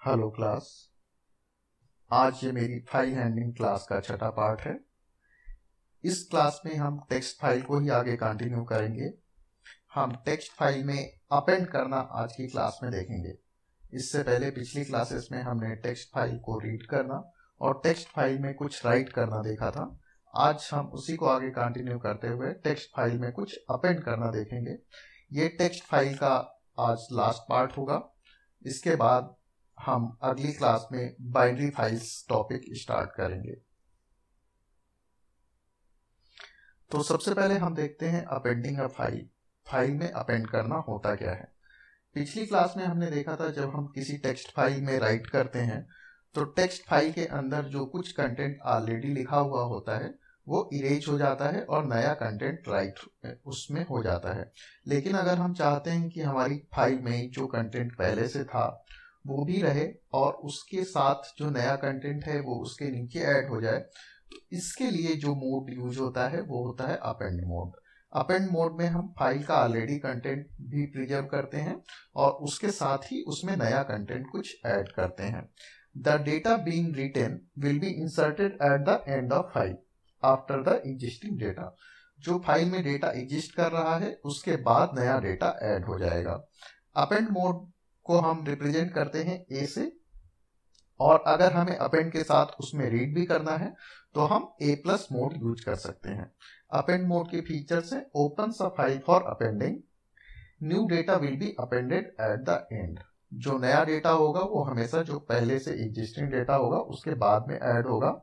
Hello class. आज ये मेरी फाइल हैंडलिंग क्लास का छठा पार्ट है। इस क्लास में हम टेक्स्ट फाइल को ही आगे कंटिन्यू करेंगे। हम टेक्स्ट फाइल में अपेंड करना आज की क्लास में देखेंगे। इससे पहले पिछली क्लासेस में हमने टेक्स्ट फाइल को रीड करना और टेक्स्ट फाइल में कुछ राइट करना देखा था। आज हम उसी को आगे कंटिन्यू करते हुए टेक्स्ट फाइल में कुछ अपेंड करना देखेंगे। ये टेक्स्ट फाइल का आज लास्ट पार्ट होगा। इसके बाद हम अगली क्लास में बाइनरी फाइल्स टॉपिक स्टार्ट करेंगे। तो सबसे पहले हम देखते हैं अपेंडिंग अ फाइल। फाइल में अपेंड करना होता क्या है। पिछली क्लास में हमने देखा था जब हम किसी टेक्स्ट फाइल में राइट करते हैं तो टेक्स्ट फाइल के अंदर जो कुछ कंटेंट ऑलरेडी लिखा हुआ होता है वो इरेज हो जाता है और नया कंटेंट राइट उसमें हो जाता है। लेकिन अगर हम चाहते हैं कि हमारी फाइल में जो कंटेंट पहले से था वो भी रहे और उसके साथ जो नया कंटेंट है वो उसके नीचे ऐड हो जाए, तो इसके लिए जो मोड यूज होता है वो होता है अपेंड मोड। अपेंड मोड में हम फाइल का ऑलरेडी कंटेंट भी प्रिजर्व करते हैं और उसके साथ ही उसमें नया कंटेंट कुछ ऐड करते हैं। The data being written will be inserted at the end of file after the existing data. जो फाइल में डेटा एग्जिस्ट कर रहा है उसके बाद नया डेटा ऐड हो जाएगा। अपेंड मोड को हम रिप्रेजेंट करते हैं ए से, और अगर हमें अपेंड के साथ उसमें रीड भी करना है तो हम ए प्लस मोड यूज कर सकते हैं। अपेंड मोड के फीचर्स हैं open a file for appending, new data will be appended eight the and. जो नया डेटा होगा वो हमेशा जो पहले से एग्जिस्टिंग डेटा होगा उसके बाद में ऐड होगा।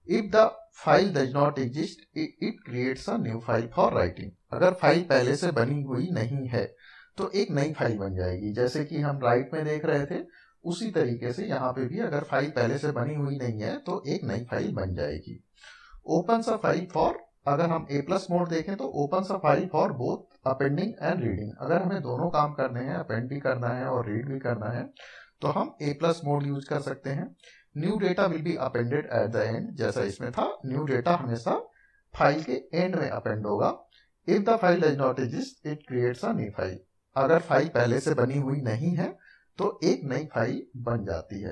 If the file does not exist it creates a new file for writing. अगर फाइल पहले से बनी हुई नहीं है तो एक नई फाइल बन जाएगी। जैसे कि हम राइट में देख रहे थे उसी तरीके से यहाँ पे भी अगर फाइल पहले से बनी हुई नहीं है तो एक नई फाइल बन जाएगी। ओपन अ फाइल फॉर, अगर हम ए प्लस मोड देखें तो open a file for both appending and reading. अगर हमें दोनों काम करने हैं, अपेंड भी करना है और रीड भी करना है, तो हम ए प्लस मोड यूज कर सकते हैं। New data will be appended eight the and, जैसा इसमें था न्यू डेटा हमेशा फाइल के एंड में अपेंड होगा। If the file does not exist it creates a new file. अगर फाइल पहले से बनी हुई नहीं है तो एक नई फाइल बन जाती है।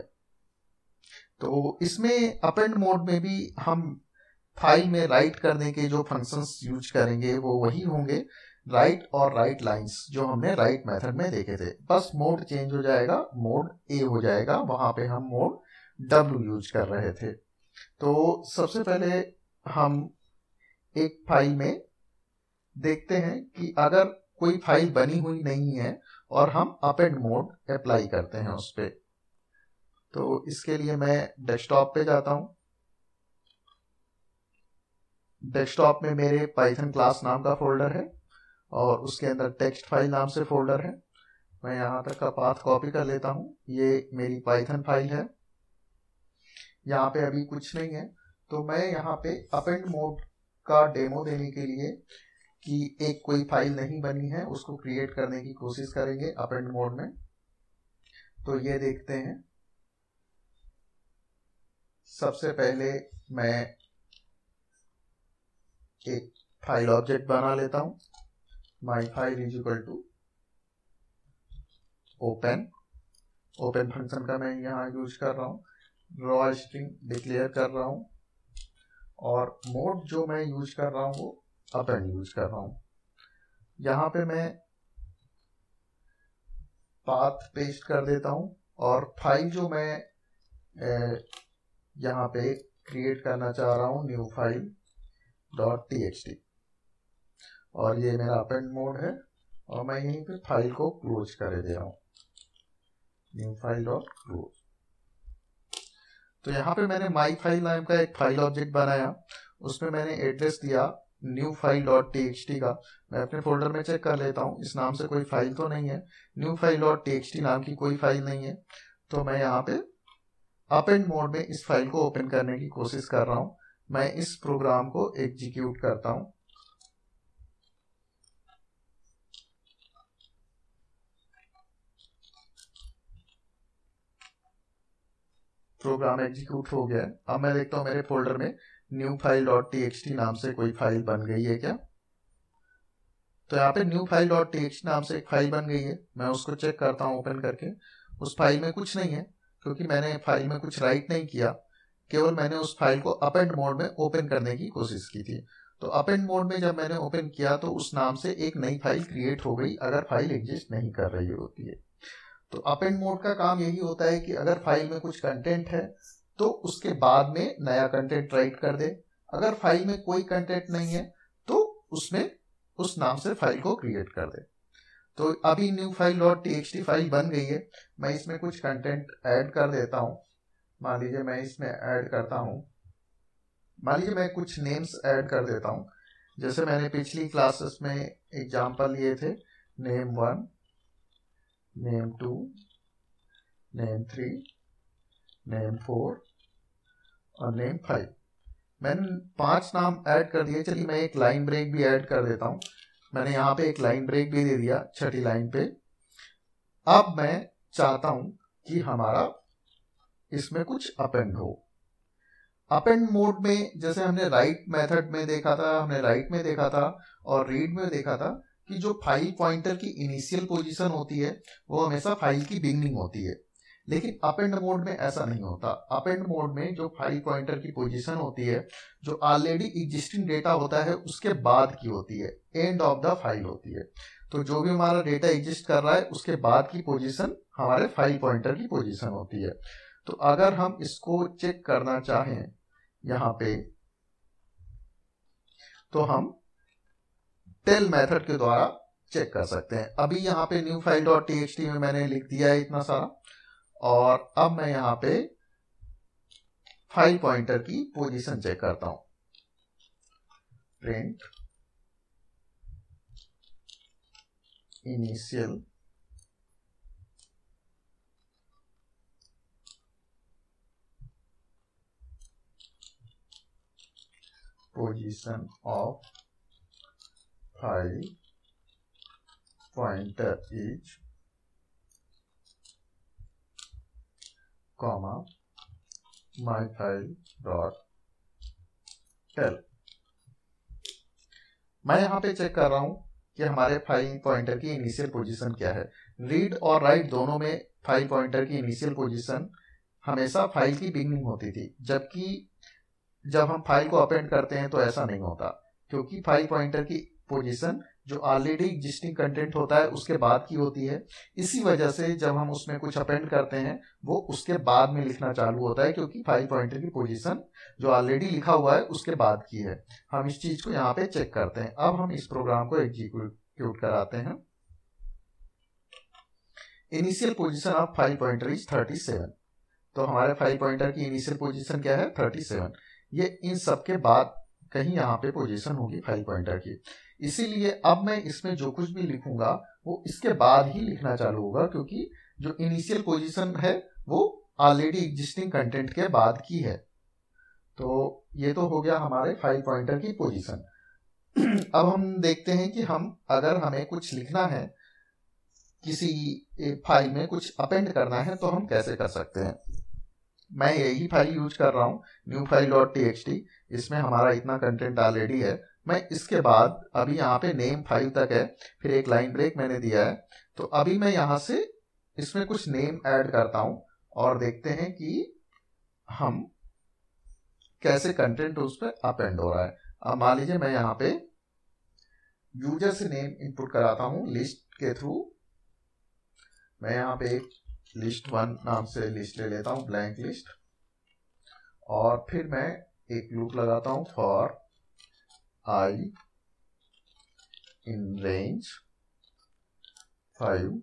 तो इसमें अपेंड मोड में भी हम फाइल में राइट करने के जो फंक्शंस यूज करेंगे वो वही होंगे, राइट और राइट लाइंस जो हमने राइट मेथड में देखे थे। बस मोड चेंज हो जाएगा, मोड ए हो जाएगा, वहां पे हम मोड डब्ल्यू यूज कर रहे थे। तो सबसे पहले हम एक फाइल में देखते हैं कि अगर कोई फाइल बनी हुई नहीं है और हम अपेंड मोड अप्लाई करते हैं उस पे, तो इसके लिए मैं डेस्कटॉप पे जाता हूं। डेस्कटॉप में मेरे पाइथन क्लास नाम का फोल्डर है और उसके अंदर टेक्स्ट फाइल नाम से फोल्डर है। मैं यहां तक का पाथ कॉपी कर लेता हूं। ये मेरी पाइथन फाइल है, यहाँ पे अभी कुछ नहीं है। तो मैं यहाँ पे अपेंड मोड का डेमो देने के लिए कि एक कोई फाइल नहीं बनी है उसको क्रिएट करने की कोशिश करेंगे अपेंड मोड में। तो ये देखते हैं। सबसे पहले मैं एक फाइल ऑब्जेक्ट बना लेता हूं। My file is equal to open. Open function का मैं यहाँ यूज कर रहा हूँ। रॉ स्ट्रिंग डिक्लेयर कर रहा हूँ और मोड जो मैं यूज कर रहा हूँ वो अपेंड यूज कर रहा हूँ। यहाँ पे मैं पाथ पेस्ट कर देता हूँ और फाइल जो मैं यहाँ पे क्रिएट करना चाह रहा हूँ न्यू फाइल .txt, और ये मेरा अपेंड मोड है और मैं यहीं पे फाइल को क्लोज कर दे रहा हूँ, न्यू फाइल .close। तो यहाँ पे मैंने माई फाइल नाम का एक फाइल ऑब्जेक्ट बनाया, उसमें मैंने एड्रेस दिया न्यू फाइल .txt का। मैं अपने फोल्डर में चेक कर लेता हूँ इस नाम से कोई फाइल तो नहीं है, न्यू फाइल .txt नाम की कोई फाइल नहीं है। तो मैं यहाँ पे अपेंड मोड में इस फाइल को ओपन करने की कोशिश कर रहा हूँ। मैं इस प्रोग्राम को एग्जीक्यूट करता हूँ। प्रोग्राम एग्जीक्यूट हो गया है। अब मैं देखता हूँ मेरे फोल्डर में न्यू फाइल .txt नाम से कोई फाइल बन गई है क्या। तो यहाँ पे न्यू फाइल .txt नाम से एक फाइल बन गई है। मैं उसको चेक करता हूँ ओपन करके, उस फाइल में कुछ नहीं है। क्योंकि मैंने फाइल में कुछ राइट नहीं किया, केवल मैंने उस फाइल को अपेंड मोड में ओपन करने की कोशिश की थी। तो अपेंड मोड में जब मैंने ओपन किया तो उस नाम से एक नई फाइल क्रिएट हो गई अगर फाइल एग्जिस्ट नहीं कर रही होती है। तो अपेंड मोड का काम यही होता है कि अगर फाइल में कुछ कंटेंट है तो उसके बाद में नया कंटेंट राइट कर दे, अगर फाइल में कोई कंटेंट नहीं है तो उसमें उस नाम से फाइल को क्रिएट कर दे। तो अभी न्यू फाइल .txt फाइल बन गई है, मैं इसमें कुछ कंटेंट ऐड कर देता हूँ। मान लीजिए मैं इसमें ऐड करता हूँ, मान लीजिए मैं कुछ नेम्स ऐड कर देता हूँ, जैसे मैंने पिछली क्लासेस में एग्जांपल लिए थे, name 1, name 2, name 3, name 4 और name 5। मैंने 5 नाम ऐड कर दिए। चलिए मैं एक लाइन ब्रेक भी ऐड कर देता हूँ। मैंने यहाँ पे एक लाइन ब्रेक भी दे दिया 6ठी लाइन पे। अब मैं चाहता हूं कि हमारा इसमें कुछ अपेंड हो। अपेंड मोड में जैसे हमने राइट मेथड में देखा था, हमने राइट में देखा था और रीड में देखा था कि जो फाइल पॉइंटर की इनिशियल पोजीशन होती है वो हमेशा फाइल की बिगनिंग होती है, लेकिन अपेंड मोड में ऐसा नहीं होता। अपेंड मोड में जो फाइल पॉइंटर की पोजीशन होती है, जो ऑलरेडी एग्जिस्टिंग डेटा होता है उसके बाद की होती है, एंड ऑफ द फाइल होती है। तो जो भी हमारा डेटा एग्जिस्ट कर रहा है उसके बाद की पोजीशन हमारे फाइल पॉइंटर की पोजीशन होती है। तो अगर हम इसको चेक करना चाहें यहाँ पे, तो हम टेल मेथड के द्वारा चेक कर सकते हैं। अभी यहाँ पे न्यू फाइल .txt में मैंने लिख दिया है इतना सारा, और अब मैं यहाँ पे फाइल पॉइंटर की पोजीशन चेक करता हूं। Print initial position of file pointer is comma my file dot tell. मैं यहां पे चेक कर रहा हूं कि हमारे फाइल पॉइंटर की इनिशियल पोजीशन क्या है। रीड और राइट दोनों में फाइल पॉइंटर की इनिशियल पोजीशन हमेशा फाइल की बिगनिंग होती थी, जबकि जब हम फाइल को अपेंड करते हैं तो ऐसा नहीं होता, क्योंकि फाइल पॉइंटर की पोजीशन जो ऑलरेडी एग्जिस्टिंग कंटेंट होता है उसके बाद की होती है। इसी वजह से जब हम उसमें कुछ अपेंड करते हैं वो उसके बाद में लिखना चालू होता है, क्योंकि फाइल पॉइंटर की पोजीशन जो ऑलरेडी लिखा हुआ है उसके बाद की है। हम इस चीज को यहाँ पे चेक करते हैं। अब हम इस प्रोग्राम को एग्जीक्यूट कराते हैं। Initial position of file pointer is 37। तो हमारे फाइल पॉइंटर की इनिशियल पोजीशन क्या है? 37। ये इन सब के बाद कहीं यहाँ पे पोजीशन होगी फाइल पॉइंटर की। इसीलिए अब मैं इसमें जो कुछ भी लिखूंगा वो इसके बाद ही लिखना चालू होगा, क्योंकि जो इनिशियल पोजीशन है वो ऑलरेडी एग्जिस्टिंग कंटेंट के बाद की है। तो ये तो हो गया हमारे फाइल पॉइंटर की पोजीशन। अब हम देखते हैं कि हम अगर हमें कुछ लिखना है, किसी फाइल में कुछ अपेंड करना है, तो हम कैसे कर सकते हैं। मैं यही फाइल यूज कर रहा हूं, न्यू फाइल .txt। इसमें हमारा इतना कंटेंट ऑलरेडी है। मैं इसके बाद अभी यहाँ पे नेम 5 तक है, फिर एक लाइन ब्रेक मैंने दिया है। तो अभी मैं यहाँ से इसमें कुछ नेम ऐड करता हूं और देखते हैं कि हम कैसे कंटेंट उस पर अपेंड हो रहा है। अब मान लीजिए मैं यहाँ पे यूजर से नेम इनपुट कराता हूं लिस्ट के थ्रू। मैं यहाँ पे एक list1 नाम से लिस्ट ले लेता हूं, ब्लैंक लिस्ट, और फिर मैं एक लूप लगाता हूं for I in range 5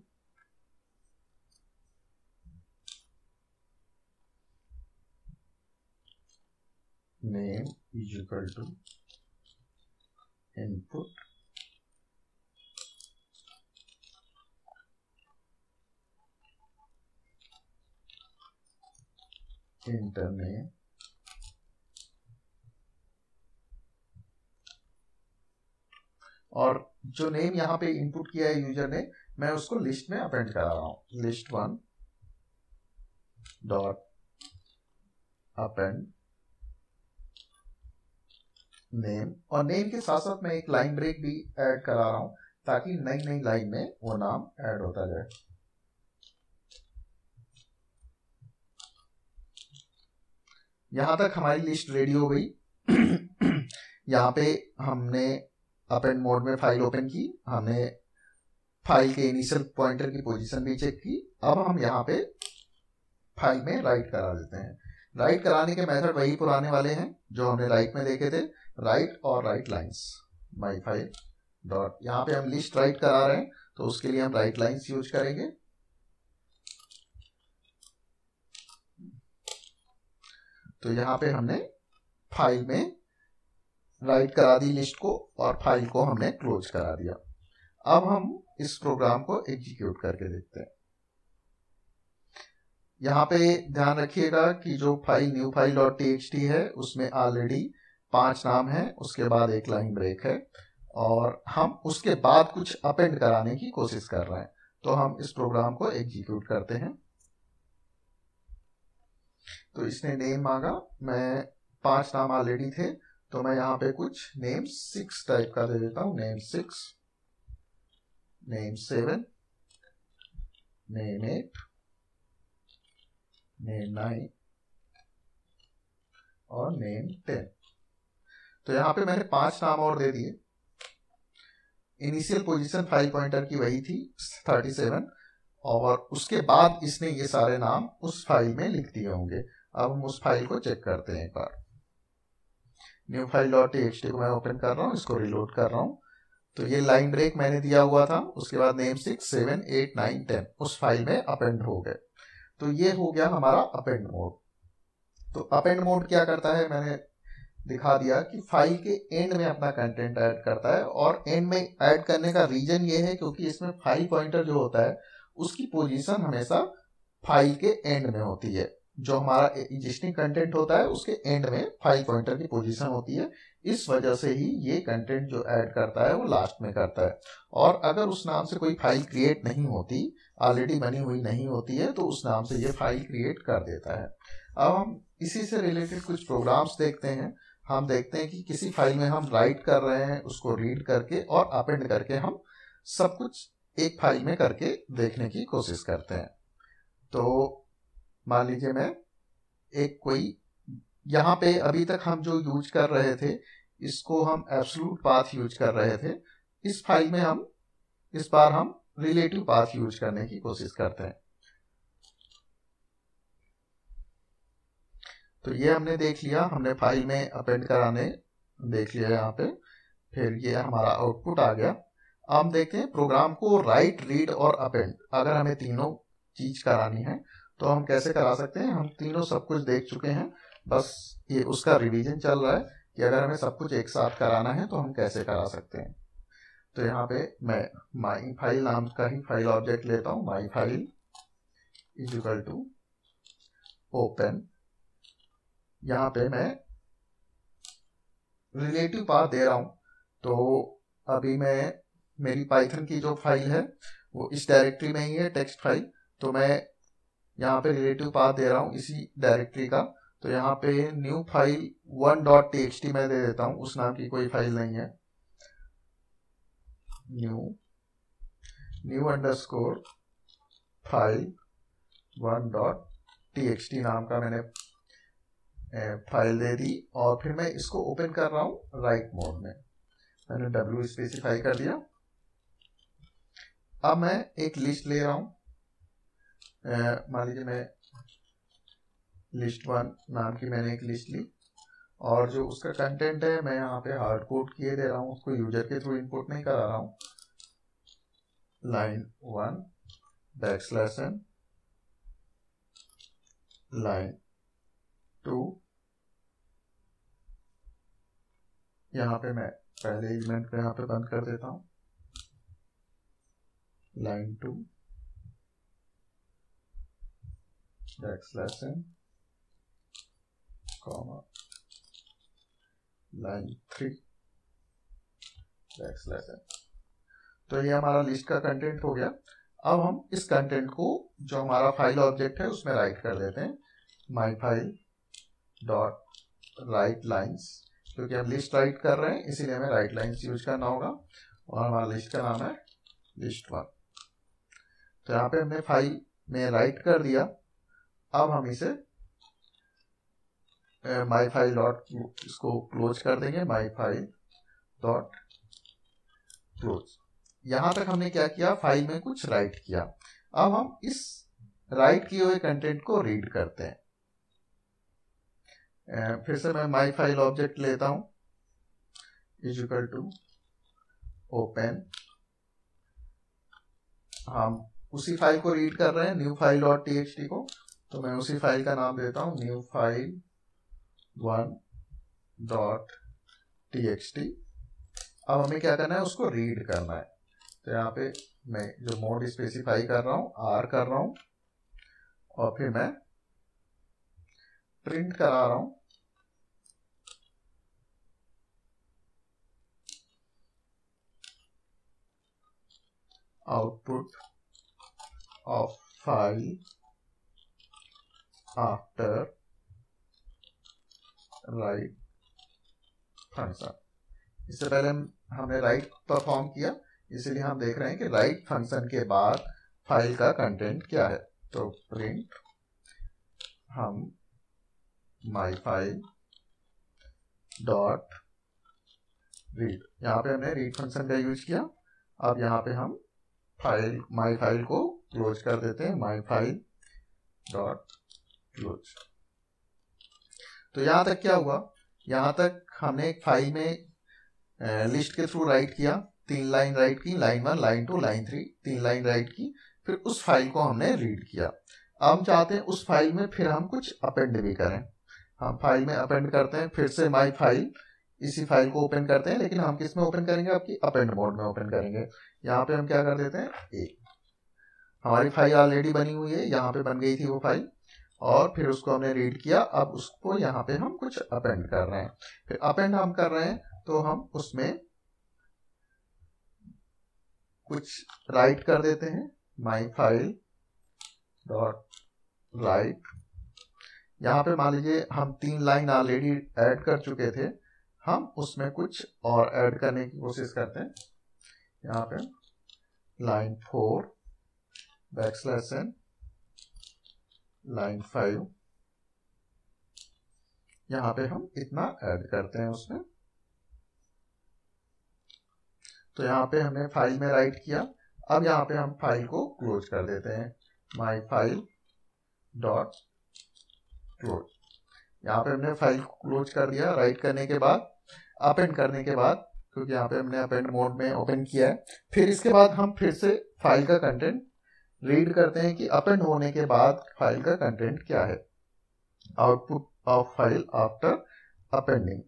name is equal to input enter name और जो नेम यहाँ पे इनपुट किया है यूजर ने, मैं उसको लिस्ट में अपेंड करा रहा हूं। list1 डॉट अपेंड नेम, और नेम के साथ साथ मैं एक लाइन ब्रेक भी ऐड करा रहा हूं ताकि नई नई लाइन में वो नाम ऐड होता जाए। यहाँ तक हमारी लिस्ट रेडी हो गई। यहाँ पे हमने अपेंड मोड में फाइल ओपन की, हमने फाइल के इनिशियल पॉइंटर की पोजीशन भी चेक की। अब हम यहाँ पे फाइल में राइट करा देते हैं। राइट कराने के मेथड वही पुराने वाले हैं जो हमने राइट में देखे थे, राइट और राइट लाइंस। माई फाइल डॉट, यहाँ पे हम लिस्ट राइट करा रहे हैं तो उसके लिए हम राइट लाइंस यूज करेंगे। तो यहाँ पे हमने फाइल में राइट करा दी लिस्ट को और फाइल को हमने क्लोज करा दिया। अब हम इस प्रोग्राम को एग्जीक्यूट करके देखते हैं। यहाँ पे ध्यान रखिएगा कि जो file new file dot txt है उसमें ऑलरेडी 5 नाम है, उसके बाद एक लाइन ब्रेक है और हम उसके बाद कुछ अपेंड कराने की कोशिश कर रहे हैं। तो हम इस प्रोग्राम को एग्जीक्यूट करते हैं। तो इसने नेम मांगा, मैं 5 नाम ऑलरेडी थे तो मैं यहाँ पे कुछ नेम 6 टाइप का दे देता हूँ। नेम 6, नेम 7, नेम 8, नेम 9 और नेम 10। तो यहाँ पे मैंने 5 नाम और दे दिए। इनिशियल पोजीशन फाइल पॉइंटर की वही थी 37 और उसके बाद इसने ये सारे नाम उस फाइल में लिख दिए होंगे। अब हम उस फाइल को चेक करते हैं एक बार। न्यू फाइल डॉट txt को मैं ओपन कर रहा हूँ, इसको रिलोड कर रहा हूँ। तो ये लाइन ब्रेक मैंने दिया हुआ था, उसके बाद नेम 6, 7, 8, 9, 10 उस फाइल में अपेंड हो गए। तो ये हो गया हमारा अपेंड मोड। तो अपेंड मोड क्या करता है, मैंने दिखा दिया कि फाइल के एंड में अपना कंटेंट ऐड करता है। और एंड में ऐड करने का रीजन ये है क्योंकि इसमें फाइल पॉइंटर जो होता है उसकी पोजीशन हमेशा फाइल के एंड में होती है। जो हमारा एग्जिस्टिंग कंटेंट होता है उसके एंड में फाइल पॉइंटर की पोजीशन होती है। इस वजह से ही ये कंटेंट जो ऐड करता है वो लास्ट में करता है। और अगर उस नाम से कोई फाइल क्रिएट नहीं होती, ऑलरेडी बनी हुई नहीं होती है, तो उस नाम से ये फाइल क्रिएट कर देता है। अब हम इसी से रिलेटेड कुछ प्रोग्राम्स देखते हैं। हम देखते हैं कि किसी फाइल में हम राइट कर रहे हैं, उसको रीड करके और अपेंड करके हम सब कुछ एक फाइल में करके देखने की कोशिश करते हैं। तो मान लीजिए मैं एक कोई यहाँ पे अभी तक हम जो यूज कर रहे थे इसको हम एब्सोल्यूट पाथ यूज कर रहे थे। इस फाइल में हम इस बार हम रिलेटिव पाथ यूज करने की कोशिश करते हैं। तो ये हमने देख लिया, हमने फाइल में अपेंड कराने देख लिया यहाँ पे। फिर ये हमारा आउटपुट आ गया। अब हम देखते हैं प्रोग्राम को राइट, रीड और अपेंड अगर हमें तीनों चीज करानी है तो हम कैसे करा सकते हैं। हम तीनों सब कुछ देख चुके हैं, बस ये उसका रिवीजन चल रहा है कि अगर हमें सब कुछ एक साथ कराना है तो हम कैसे करा सकते हैं। तो यहाँ पे मैं माई फाइल नाम का ही फाइल ऑब्जेक्ट लेता हूँ। My file is equal to open, यहाँ पे मैं रिलेटिव पाथ दे रहा हूँ। तो अभी मैं मेरी पाइथन की जो फाइल है वो इस डायरेक्टरी में ही है, टेक्स्ट फाइल। तो मैं यहाँ पे रिलेटिव पाथ दे रहा हूँ इसी डायरेक्टरी का। तो यहाँ पे न्यू फाइल 1.txt मैं दे देता हूँ, उस नाम की कोई फाइल नहीं है। न्यू अंडरस्कोर फाइल 1.txt नाम का मैंने फाइल दे दी और फिर मैं इसको ओपन कर रहा हूँ राइट मोड में। मैंने w स्पेसिफाई कर दिया। अब मैं एक लिस्ट ले रहा हूँ, मान लीजिए मैं list1 नाम की मैंने एक लिस्ट ली और जो उसका कंटेंट है मैं यहाँ पे हार्ड कोड किए दे रहा हूँ, उसको यूजर के थ्रू इनपुट नहीं करा रहा हूँ। line 1 \n, line 2, यहाँ पे मैं पहले एलिमेंट को यहाँ पे बंद कर देता हूँ। line 2 \n, line 3 \n। तो ये हमारा लिस्ट का कंटेंट हो गया। अब हम इस कंटेंट को जो हमारा फाइल ऑब्जेक्ट है उसमें राइट कर देते हैं। माई फाइल डॉट राइट लाइन्स, क्योंकि हम लिस्ट राइट कर रहे हैं इसीलिए हमें राइट लाइन्स यूज करना होगा। और हमारा लिस्ट का नाम है list1। तो यहाँ पे हमने फाइल में राइट कर दिया। अब हम इसे माई फाइल डॉट, इसको क्लोज कर देंगे, माई फाइल डॉट क्लोज। यहां तक हमने क्या किया, फाइल में कुछ राइट किया। अब हम इस राइट किए हुए कंटेंट को रीड करते हैं। फिर से मैं माई फाइल ऑब्जेक्ट लेता हूं, इज इक्वल टू ओपन। हम उसी फाइल को रीड कर रहे हैं, न्यू फाइल डॉट टीएक्सटी को, तो मैं उसी फाइल का नाम देता हूं न्यू फाइल 1.txt। अब हमें क्या करना है, उसको रीड करना है। तो यहाँ पे मैं जो मोड स्पेसिफाई कर रहा हूं, R कर रहा हूं, और फिर मैं प्रिंट करा रहा हूं output of file after right function. इससे पहले हमने राइट परफॉर्म किया, इसलिए हम देख रहे हैं कि राइट फंक्शन के बाद फाइल का कंटेंट क्या है। तो प्रिंट हम माई फाइल डॉट रीड, यहाँ पे हमने रीड फंक्शन का यूज किया। अब यहाँ पे हम फाइल माई फाइल को क्लोज कर देते हैं, माई फाइल डॉट क्लोज। तो यहां तक क्या हुआ, यहां तक हमने एक फाइल में लिस्ट के थ्रू राइट किया, 3 लाइन राइट की, line 1, line 2, line 3, 3 line right की, फिर उस फाइल को हमने रीड किया। अब हम चाहते हैं उस फाइल में फिर हम कुछ अपेंड भी करें। हम फाइल में अपेंड करते हैं, फिर से माई फाइल, इसी फाइल को ओपन करते हैं, लेकिन हम किस में ओपन करेंगे, आपकी अपेंड मोड में ओपन करेंगे। यहाँ पे हम क्या कर देते हैं, हमारी फाइल ऑलरेडी बनी हुई है, यहाँ पे बन गई थी वो फाइल, और फिर उसको हमने रीड किया। अब उसको यहाँ पे हम कुछ अपेंड कर रहे हैं। फिर अपेंड हम कर रहे हैं तो हम उसमें कुछ राइट कर देते हैं, माई फाइल डॉट राइट। यहाँ पे मान लीजिए हम 3 लाइन ऑलरेडी ऐड कर चुके थे, हम उसमें कुछ और ऐड करने की कोशिश करते हैं। यहाँ पे लाइन 4 बैकस्लैश n, लाइन 5, यहाँ पे हम इतना ऐड करते हैं उसमें। तो यहाँ पे हमने फाइल में राइट किया। अब यहाँ पे हम फाइल को क्लोज कर देते हैं, माई फाइल डॉट क्लोज। यहाँ पे हमने फाइल को क्लोज कर दिया राइट करने के बाद, अपेंड करने के बाद, क्योंकि यहाँ पे हमने अपेंड मोड में ओपन किया है। फिर इसके बाद हम फिर से फाइल का कंटेंट रीड करते हैं कि अपेंड होने के बाद फाइल का कंटेंट क्या है, output of file after appending.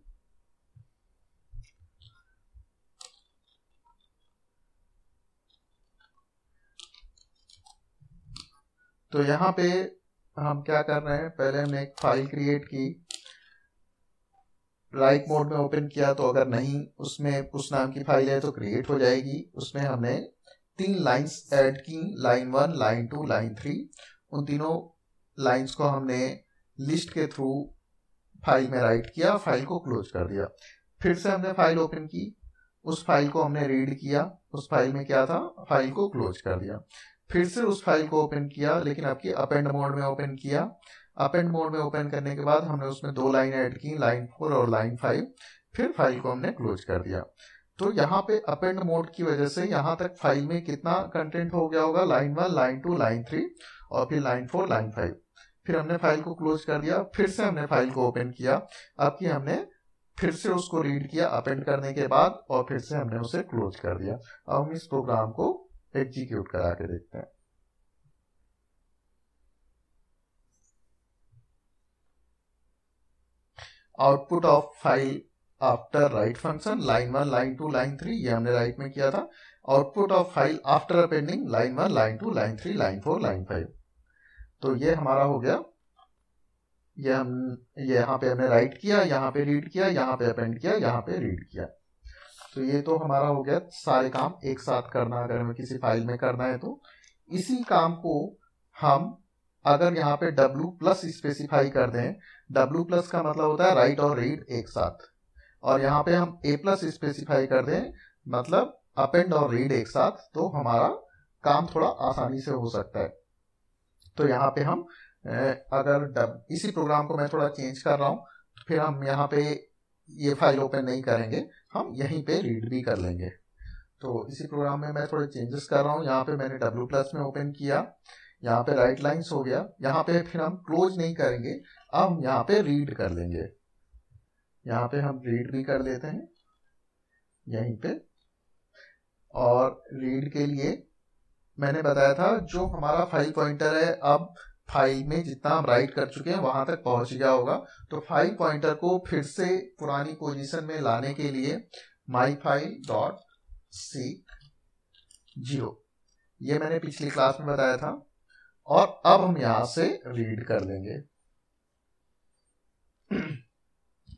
तो यहाँ पे हम क्या कर रहे हैं, पहले हमने एक फाइल क्रिएट की, राइट मोड में ओपन किया, तो अगर नहीं उसमें उस नाम की फाइल है तो क्रिएट हो जाएगी। उसमें हमने 3 लाइंस ऐड की, लाइन 1, लाइन 2, लाइन 3। उन तीनों लाइंस को हमने लिस्ट के थ्रू फाइल में राइट किया, फाइल को क्लोज कर दिया। फिर से हमने फाइल ओपन की, उस फाइल को हमने रीड किया, उस फाइल में क्या था, फाइल को क्लोज कर दिया। फिर से उस फाइल को ओपन किया, लेकिन आपकी अपेंड मोड में ओपन किया। अपेंड मोड में ओपन करने के बाद हमने उसमें 2 लाइन ऐड की, लाइन 4 और लाइन 5। फिर फाइल को हमने क्लोज कर दिया। तो यहाँ पे अपेंड मोड की वजह से यहाँ तक फाइल में कितना कंटेंट हो गया होगा, लाइन 1, लाइन 2, लाइन 3 और फिर लाइन 4, लाइन 5। फिर हमने फाइल को क्लोज कर दिया, फिर से हमने फाइल को ओपन किया। अब की हमने फिर से उसको रीड किया अपेंड करने के बाद, और फिर से हमने उसे क्लोज कर दिया। अब हम इस प्रोग्राम को एग्जीक्यूट करा के देखते हैं। Output of file after right function, line 1, line 2, line 3, ये हमने राइट में किया था। Output of file after appending, line 1, line 2, line 3, line 4, line 5। तो ये हमारा हो गया। ये यहाँ पे हमने राइट किया, यहाँ पे रीड किया, यहाँ पे अपेंड किया, यहाँ पे रीड किया। तो ये तो हमारा हो गया सारे काम एक साथ करना, अगर हमें किसी फाइल में करना है तो। इसी काम को हम अगर यहाँ पे W+ स्पेसिफाई कर दें, W+ का मतलब होता है राइट और रीड एक साथ, और यहाँ पे हम A+ स्पेसिफाई कर दें, मतलब अपेंड और रीड एक साथ, तो हमारा काम थोड़ा आसानी से हो सकता है। तो यहाँ पे हम अगर इसी प्रोग्राम को मैं थोड़ा चेंज कर रहा हूँ, फिर हम यहाँ पे ये फाइल ओपन नहीं करेंगे, हम यहीं पे रीड भी कर लेंगे। तो इसी प्रोग्राम में मैं थोड़े चेंजेस कर रहा हूँ। यहाँ पे मैंने W+ में ओपन किया, यहाँ पे राइट लाइन्स हो गया। यहाँ पे फिर हम क्लोज नहीं करेंगे, अब हम यहाँ पे रीड कर लेंगे। यहाँ पे हम रीड भी कर लेते हैं यहीं पे। और रीड के लिए मैंने बताया था जो हमारा फाइल पॉइंटर है, अब फाइल में जितना हम राइट कर चुके हैं वहां तक पहुंच गया होगा। तो फाइल पॉइंटर को फिर से पुरानी पोजीशन में लाने के लिए myfile.seek 0 ये मैंने पिछली क्लास में बताया था। और अब हम यहां से रीड कर लेंगे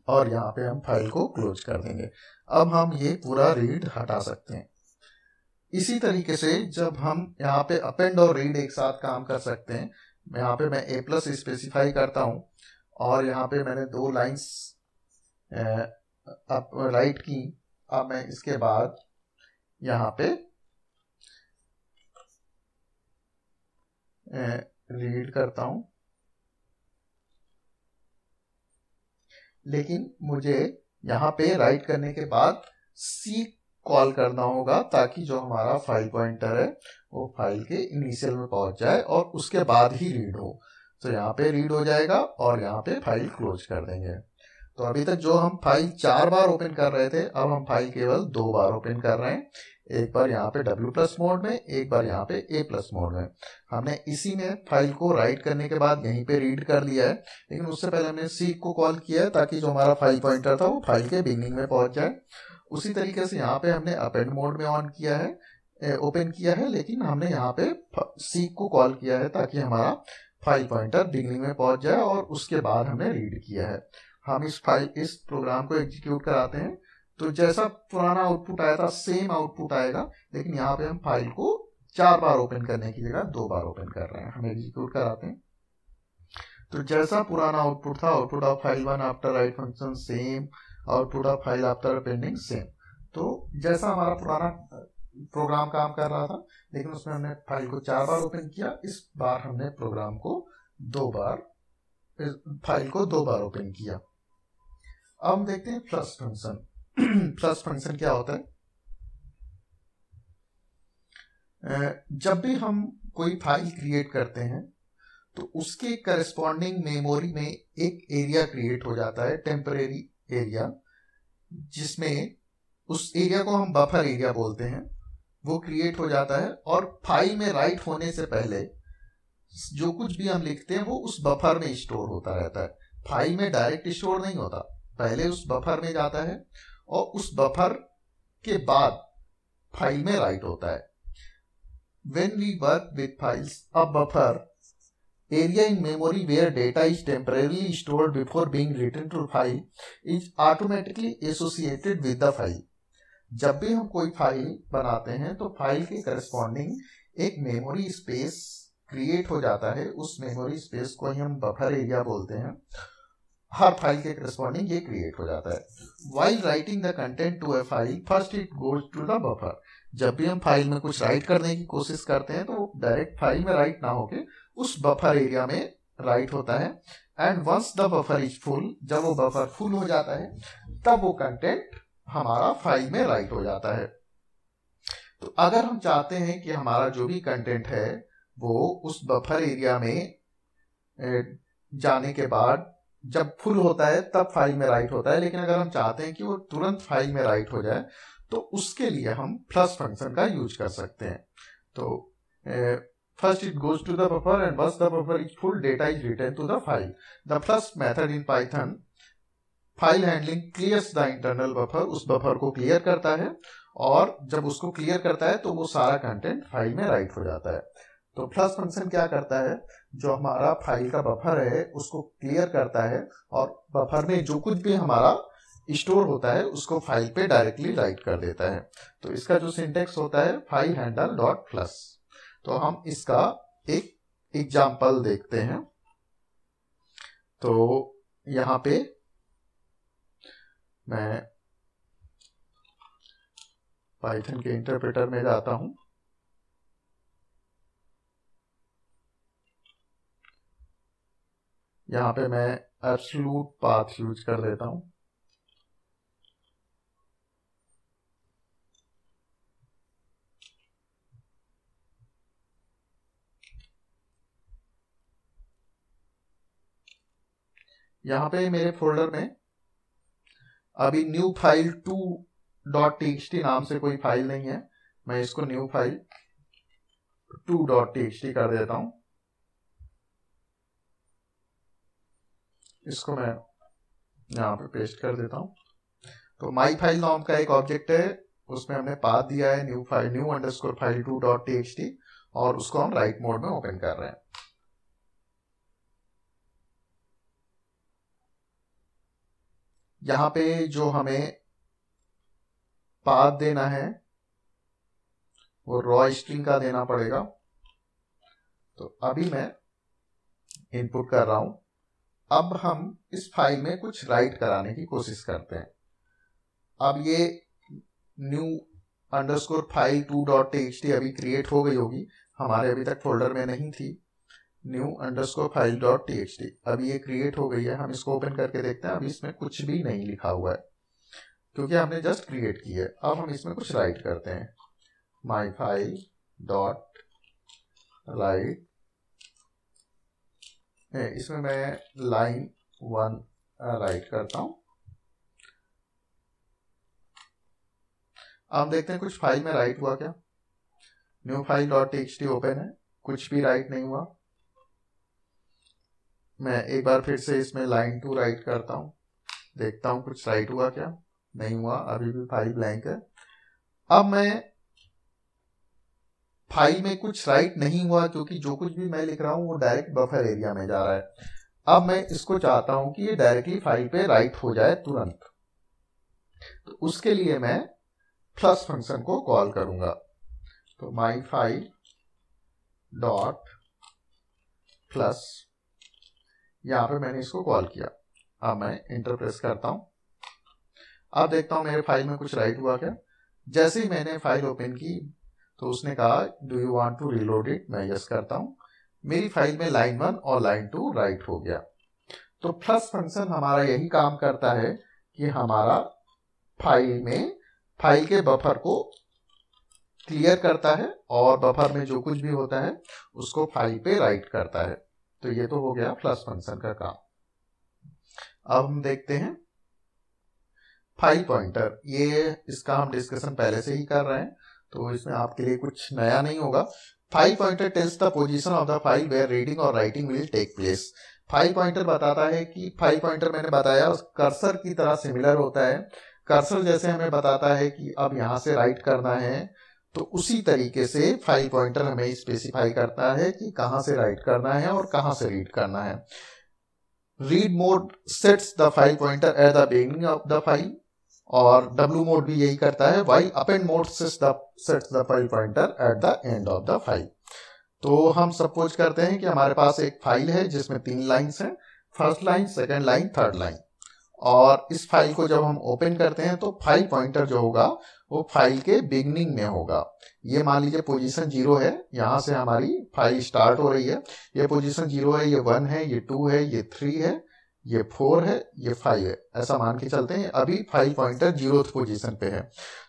और यहाँ पे हम फाइल को क्लोज कर देंगे। अब हम ये पूरा रीड हटा सकते हैं। इसी तरीके से जब हम यहाँ पे अपेंड और रीड एक साथ काम कर सकते हैं, यहाँ पे मैं A+ स्पेसिफाई करता हूँ और यहाँ पे मैंने 2 लाइंस राइट की। अब मैं इसके बाद यहाँ पे रीड करता हूँ, लेकिन मुझे यहाँ पे राइट करने के बाद सी कॉल करना होगा ताकि जो हमारा फाइल पॉइंटर है वो फाइल के इनिशियल में पहुंच जाए और उसके बाद ही रीड हो। तो यहाँ पे रीड हो जाएगा और यहाँ पे फाइल क्लोज कर देंगे। तो अभी तक जो हम फाइल 4 बार ओपन कर रहे थे, अब हम फाइल केवल 2 बार ओपन कर रहे हैं। एक बार यहाँ पे W+ मोड में, एक बार यहाँ पे A+ मोड में। हमने इसी में फाइल को राइट करने के बाद यहीं पे रीड कर लिया है, लेकिन उससे पहले हमने सीक को कॉल किया है ताकि जो हमारा फाइल पॉइंटर था वो फाइल के बिगिनिंग में पहुंच जाए। उसी तरीके से यहाँ पे हमने अपेंड मोड में ऑन किया है, ओपन किया है, लेकिन हमने यहाँ पे सीक को कॉल किया है ताकि हमारा फाइल पॉइंटर बिगिनिंग में पहुंच जाए और उसके बाद हमने रीड किया है। हम इस प्रोग्राम को एग्जीक्यूट कराते हैं तो जैसा पुराना आउटपुट आया था सेम आउटपुट आएगा, लेकिन यहाँ पे हम फाइल को 4 बार ओपन करने की जगह 2 बार ओपन कर रहे हैं। हम एग्जीक्यूट कराते हैं तो जैसा पुराना आउटपुट था, output of file 1 after right function same, output of file after appending same. तो जैसा हमारा पुराना प्रोग्राम काम कर रहा था, लेकिन उसमें हमने फाइल को 4 बार ओपन किया, इस बार हमने प्रोग्राम को 2 बार, फाइल को 2 बार ओपन किया। अब हम देखते हैं प्लस फंक्शन। प्लस फंक्शन क्या होता है? जब भी हम कोई फाइल क्रिएट करते हैं तो उसके करस्पॉन्डिंग मेमोरी में एक एरिया क्रिएट हो जाता है, टेम्परेरी एरिया, जिसमें उस एरिया को हम बफर एरिया बोलते हैं। वो क्रिएट हो जाता है और फाइल में राइट होने से पहले जो कुछ भी हम लिखते हैं वो उस बफर में स्टोर होता रहता है। फाइल में डायरेक्ट स्टोर नहीं होता, पहले उस बफर में जाता है और उस बफर के बाद फाइल में राइट होता है। When we work with files, a buffer area in memory where data is temporarily stored before being written to file is automatically associated with the file. जब भी हम कोई फाइल बनाते हैं तो फाइल के करस्पॉन्डिंग एक मेमोरी स्पेस क्रिएट हो जाता है। उस मेमोरी स्पेस को ही हम बफर एरिया बोलते हैं। हर फाइल के करस्पॉन्डिंग ये क्रिएट हो जाता है। While writing the content to a file, first it goes to the buffer. जब भी हम फाइल में कुछ राइट करने की कोशिश करते हैं तो डायरेक्ट फाइल में राइट ना होके उस बफर एरिया में राइट होता है। And once the buffer is full, जब वो बफर फुल हो जाता है तब वो कंटेंट हमारा फाइल में राइट हो जाता है। तो अगर हम चाहते हैं कि हमारा जो भी कंटेंट है वो उस बफर एरिया में जाने के बाद जब फुल होता है तब फाइल में राइट होता है, लेकिन अगर हम चाहते हैं कि वो तुरंत फाइल में राइट हो जाए तो उसके लिए हम प्लस फंक्शन का यूज कर सकते हैं। तो first it goes to the buffer and once the buffer is full data is return to the file. The plus method in Python file handling clears the internal buffer, उस buffer को clear करता है और जब उसको clear करता है तो वो सारा कंटेंट फाइल में राइट हो जाता है। तो प्लस फंक्शन क्या करता है, जो हमारा फाइल का बफर है उसको क्लियर करता है और बफर में जो कुछ भी हमारा स्टोर होता है उसको फाइल पे डायरेक्टली राइट कर देता है। तो इसका जो सिंटेक्स होता है फाइल हैंडल डॉट प्लस। तो हम इसका एक एग्जाम्पल देखते हैं। तो यहां पे मैं पाइथन के इंटरप्रेटर में जाता हूं। यहाँ पे मैं एब्सोल्यूट पाथ यूज कर देता हूँ। यहाँ पे मेरे फोल्डर में अभी न्यू फाइल 2.txt नाम से कोई फाइल नहीं है। मैं इसको न्यू फाइल 2.txt कर देता हूं। इसको मैं यहाँ पे पेस्ट कर देता हूं। तो माई फाइल नाम का एक ऑब्जेक्ट है, उसमें हमने पाथ दिया है न्यू अंडरस्कोर फाइल 2.txt और उसको हम राइट मोड में ओपन कर रहे हैं। यहाँ पे जो हमें पाथ देना है वो रॉ स्ट्रिंग का देना पड़ेगा। तो अभी मैं इनपुट कर रहा हूं। अब हम इस फाइल में कुछ राइट कराने की कोशिश करते हैं। अब ये न्यू अंडरस्कोर फाइल 2.txt अभी क्रिएट हो गई होगी, हमारे अभी तक फोल्डर में नहीं थी। न्यू अंडरस्कोर फाइल .txt अभी ये क्रिएट हो गई है। हम इसको ओपन करके देखते हैं। अभी इसमें कुछ भी नहीं लिखा हुआ है क्योंकि हमने जस्ट क्रिएट की है। अब हम इसमें कुछ राइट करते हैं। माई फाइल डॉट राइट, इसमें मैं लाइन 1 राइट करता हूं। अब देखते हैं कुछ फाइल में राइट हुआ क्या। न्यू फाइल .txt ओपन है, कुछ भी राइट नहीं हुआ। मैं एक बार फिर से इसमें लाइन 2 राइट करता हूं, देखता हूं कुछ राइट हुआ क्या। नहीं हुआ, अभी भी फाइल ब्लैंक है। अब मैं फाइल में कुछ राइट नहीं हुआ क्योंकि जो कुछ भी मैं लिख रहा हूं वो डायरेक्ट बफर एरिया में जा रहा है। अब मैं इसको चाहता हूं कि ये डायरेक्टली फाइल पे राइट हो जाए तुरंत। तो उसके लिए मैं प्लस फंक्शन को कॉल करूंगा। तो माई फाइल डॉट प्लस, यहां पे मैंने इसको कॉल किया। अब मैं इंटर प्रेस करता हूं। अब देखता हूं मेरे फाइल में कुछ राइट हुआ क्या। जैसे ही मैंने फाइल ओपन की तो उसने कहा do you want to reload it. मैं यस करता हूं। मेरी फाइल में लाइन 1 और लाइन 2 राइट हो गया। तो प्लस फंक्शन हमारा यही काम करता है कि हमारा फाइल के बफर को क्लियर करता है और बफर में जो कुछ भी होता है उसको फाइल पे राइट करता है। तो ये तो हो गया प्लस फंक्शन का काम। अब हम देखते हैं फाइल पॉइंटर। ये इसका हम डिस्कशन पहले से ही कर रहे हैं तो इसमें आपके लिए कुछ नया नहीं होगा। File pointer tells the position of the file where reading और writing will take place. File pointer बताता है कि फाइल पॉइंटर मैंने बताया उस कर्सर की तरह सिमिलर होता है। कर्सर जैसे हमें बताता है कि अब यहां से राइट करना है, तो उसी तरीके से फाइल पॉइंटर हमें स्पेसिफाई करता है कि कहां से राइट करना है और कहां से रीड करना है। Read mode sets the file pointer at the beginning of the file और W मोड भी यही करता है। While append mode sets the file pointer eight the end of the file. तो हम सपोज करते हैं कि हमारे पास एक फाइल है जिसमें 3 लाइन्स हैं, first line, second line, third line. और इस फाइल को जब हम ओपन करते हैं तो फाइल पॉइंटर जो होगा वो फाइल के बिगनिंग में होगा। ये मान लीजिए पोजीशन 0 है, यहां से हमारी फाइल स्टार्ट हो रही है। ये पोजीशन 0 है, ये 1 है, ये 2 है, ये 3 है, ये 4 है, ये 5 है, ऐसा मान के चलते हैं। अभी फाइल पॉइंटर 0th पोजीशन पे है।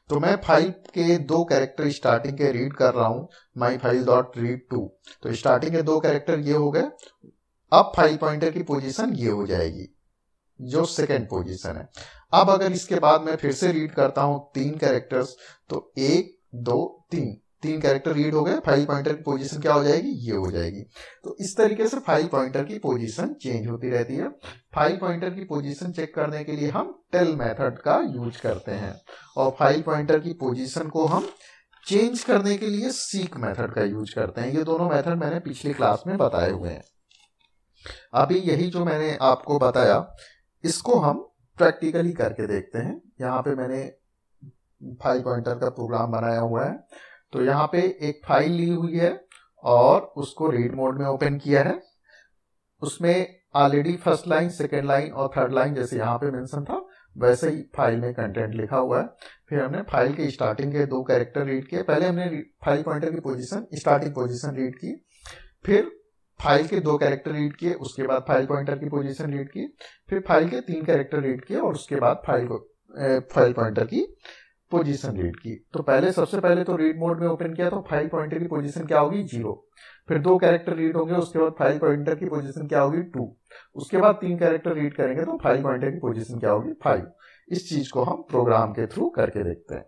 तो मैं फाइल के 2 कैरेक्टर स्टार्टिंग के रीड कर रहा हूं, माई फाइल डॉट रीड 2। तो स्टार्टिंग के 2 कैरेक्टर ये हो गए। अब फाइल पॉइंटर की पोजीशन ये हो जाएगी जो सेकेंड पोजीशन है। अब अगर इसके बाद मैं फिर से रीड करता हूं 3 कैरेक्टर्स, तो 1 2 3 कैरेक्टर रीड हो गए। फाइल पॉइंटर की पोजीशन क्या हो जाएगी, ये हो जाएगी। तो इस तरीके से फाइल पॉइंटर की पोजीशन चेंज होती रहती है। फाइल पॉइंटर की पोजीशन चेक करने के लिए हम टेल मेथड का यूज करते हैं और फाइल पॉइंटर की पोजीशन को हम चेंज करने के लिए सीक मेथड का यूज करते हैं। ये दोनों मेथड मैंने पिछली क्लास में बताए हुए हैं। अभी यही जो मैंने आपको बताया इसको हम प्रैक्टिकली करके देखते हैं। यहाँ पे मैंने फाइल पॉइंटर का प्रोग्राम बनाया हुआ है। तो यहाँ पे एक फाइल ली हुई है और उसको रीड मोड में ओपन किया है। उसमें already first line, second line और थर्ड लाइन जैसे यहाँ पे मेंशन था वैसे ही फाइल में कंटेंट लिखा हुआ है। फिर हमने फाइल के स्टार्टिंग के 2 कैरेक्टर रीड किए। पहले हमने फाइल पॉइंटर की पोजीशन, स्टार्टिंग पोजीशन रीड की, फिर फाइल के 2 कैरेक्टर रीड किए, उसके बाद फाइल पॉइंटर की पोजीशन रीड की, फिर फाइल के 3 कैरेक्टर रीड किए और उसके बाद फाइल पॉइंटर की पोजीशन रीड की। तो पहले सबसे पहले तो रीड मोड में ओपन किया तो फाइल पॉइंटर की पोजीशन क्या होगी 0, फिर 2 कैरेक्टर रीड होंगे, उसके बाद फाइल पॉइंटर की पोजीशन क्या होगी 2, उसके बाद 3 कैरेक्टर रीड करेंगे तो फाइल पॉइंटर की पोजीशन क्या होगी 5। इस चीज को हम प्रोग्राम के थ्रू करके देखते हैं।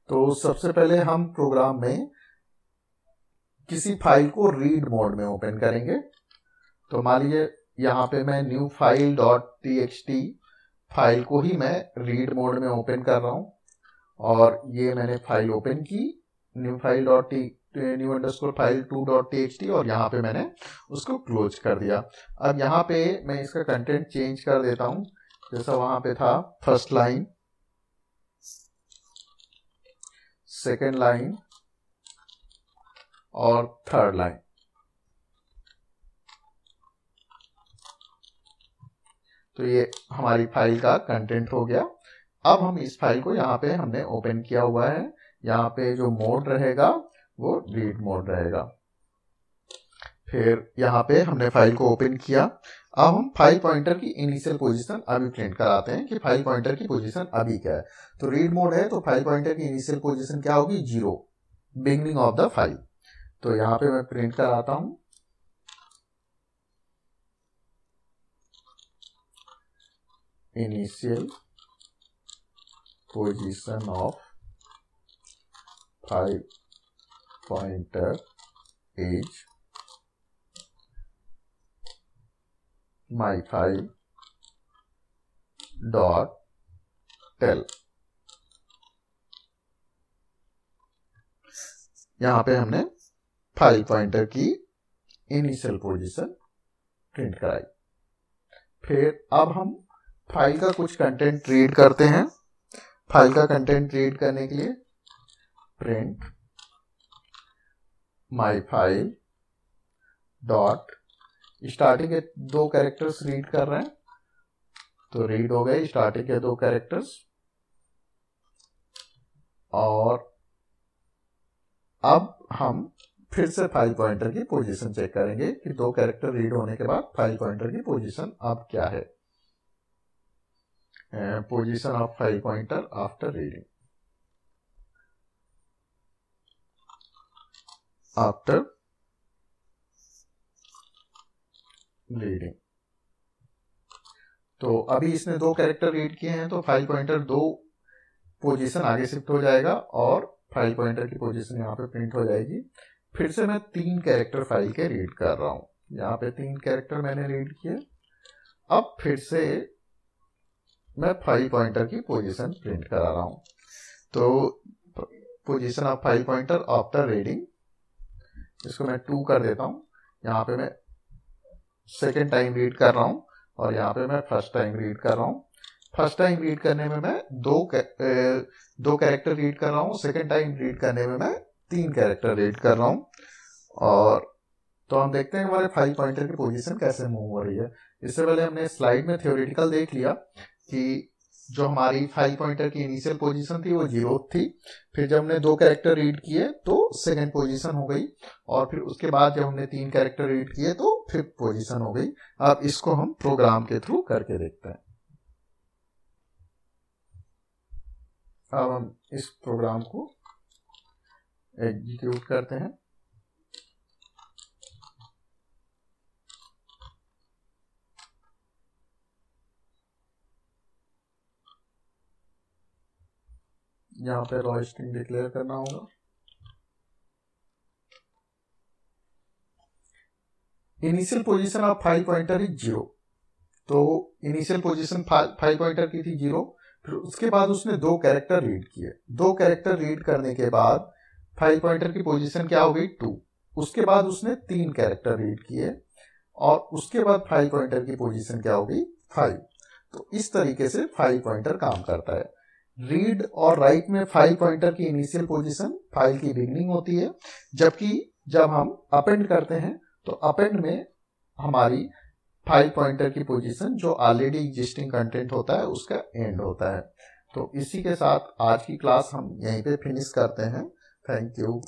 तो सबसे पहले हम प्रोग्राम में किसी फाइल को रीड मोड में ओपन करेंगे। तो मान लीजिए यहाँ पे मैं न्यू फाइल .txt फाइल को ही मैं रीड मोड में ओपन कर रहा हूँ, और ये मैंने फाइल ओपन की न्यू फाइल _file2.txt और यहाँ पे मैंने उसको क्लोज कर दिया। अब यहाँ पे मैं इसका कंटेंट चेंज कर देता हूँ, जैसा वहां पे था फर्स्ट लाइन, सेकेंड लाइन और थर्ड लाइन। तो ये हमारी फाइल का कंटेंट हो गया। अब हम इस फाइल को यहाँ पे हमने ओपन किया हुआ है, यहाँ पे जो मोड रहेगा वो रीड मोड रहेगा। फिर यहाँ पे हमने फाइल को ओपन किया। अब हम फाइल पॉइंटर की इनिशियल पोजीशन अभी प्रिंट कराते हैं कि फाइल पॉइंटर की पोजीशन अभी क्या है। तो रीड मोड है तो फाइल पॉइंटर की इनिशियल पोजीशन क्या होगी 0, बिगनिंग ऑफ द फाइल। तो यहाँ पे मैं प्रिंट कराता हूं initial position of file pointer is my file dot tell. यहां पे हमने फाइल पॉइंटर की इनिशियल पोजीशन प्रिंट कराई। फिर अब हम फाइल का कुछ कंटेंट रीड करते हैं। फाइल का कंटेंट रीड करने के लिए print my file dot, starting के 2 कैरेक्टर्स रीड कर रहे हैं तो रीड हो गए स्टार्टिंग के 2 कैरेक्टर्स। और अब हम फिर से फाइल पॉइंटर की पोजीशन चेक करेंगे कि 2 कैरेक्टर रीड होने के बाद फाइल पॉइंटर की पोजीशन अब क्या है। Position of file pointer after reading, after reading. तो अभी इसने 2 कैरेक्टर रीड किए हैं तो फाइल पॉइंटर 2 पोजीशन आगे शिफ्ट हो जाएगा और फाइल पॉइंटर की पोजीशन यहाँ पे प्रिंट हो जाएगी। फिर से मैं 3 कैरेक्टर फाइल के रीड कर रहा हूँ, यहाँ पे 3 कैरेक्टर मैंने रीड किए। अब फिर से मैं फाइल पॉइंटर की पोजीशन प्रिंट करा रहा हूँ। तो position of file pointer after reading, इसको मैं 2 कर देता हूँ। यहाँ पे मैं सेकेंड टाइम रीड कर रहा हूँ और यहाँ पे मैं फर्स्ट टाइम रीड कर रहा हूँ। फर्स्ट टाइम रीड करने में मैं 2 कैरेक्टर रीड कर रहा हूँ, सेकेंड टाइम रीड करने में मैं 3 कैरेक्टर रीड कर रहा हूँ। और तो हम देखते हैं हमारे फाइल पॉइंटर की पोजीशन कैसे मूव हो रही है। इससे पहले हमने स्लाइड में थ्योरेटिकल देख लिया कि जो हमारी फाइल पॉइंटर की इनिशियल पोजीशन थी वो 0 थी, फिर जब हमने 2 कैरेक्टर रीड किए तो सेकेंड पोजीशन हो गई, और फिर उसके बाद जब हमने 3 कैरेक्टर रीड किए तो 5th पोजीशन हो गई। अब इसको हम प्रोग्राम के थ्रू करके देखते हैं। अब हम इस प्रोग्राम को एग्जीक्यूट करते हैं। यहाँ पे रॉ स्ट्रिंग डिक्लेयर करना होगा। Initial position of file pointer is 0, तो इनिशियल पोजीशन फाइल पॉइंटर की थी 0, फिर उसके बाद उसने 2 कैरेक्टर रीड किए। 2 कैरेक्टर रीड करने के बाद फाइल पॉइंटर की पोजीशन क्या हो गई 2, उसके बाद उसने 3 कैरेक्टर रीड किए और उसके बाद फाइल पॉइंटर की पोजीशन क्या हो गई 5। तो इस तरीके से फाइल पॉइंटर काम करता है। रीड और राइट में फाइल पॉइंटर की इनिशियल पोजीशन फाइल की बिगनिंग होती है, जबकि जब हम अपेंड करते हैं तो अपेंड में हमारी फाइल पॉइंटर की पोजीशन जो ऑलरेडी एग्जिस्टिंग कंटेंट होता है उसका एंड होता है। तो इसी के साथ आज की क्लास हम यहीं पे फिनिश करते हैं। Thank you.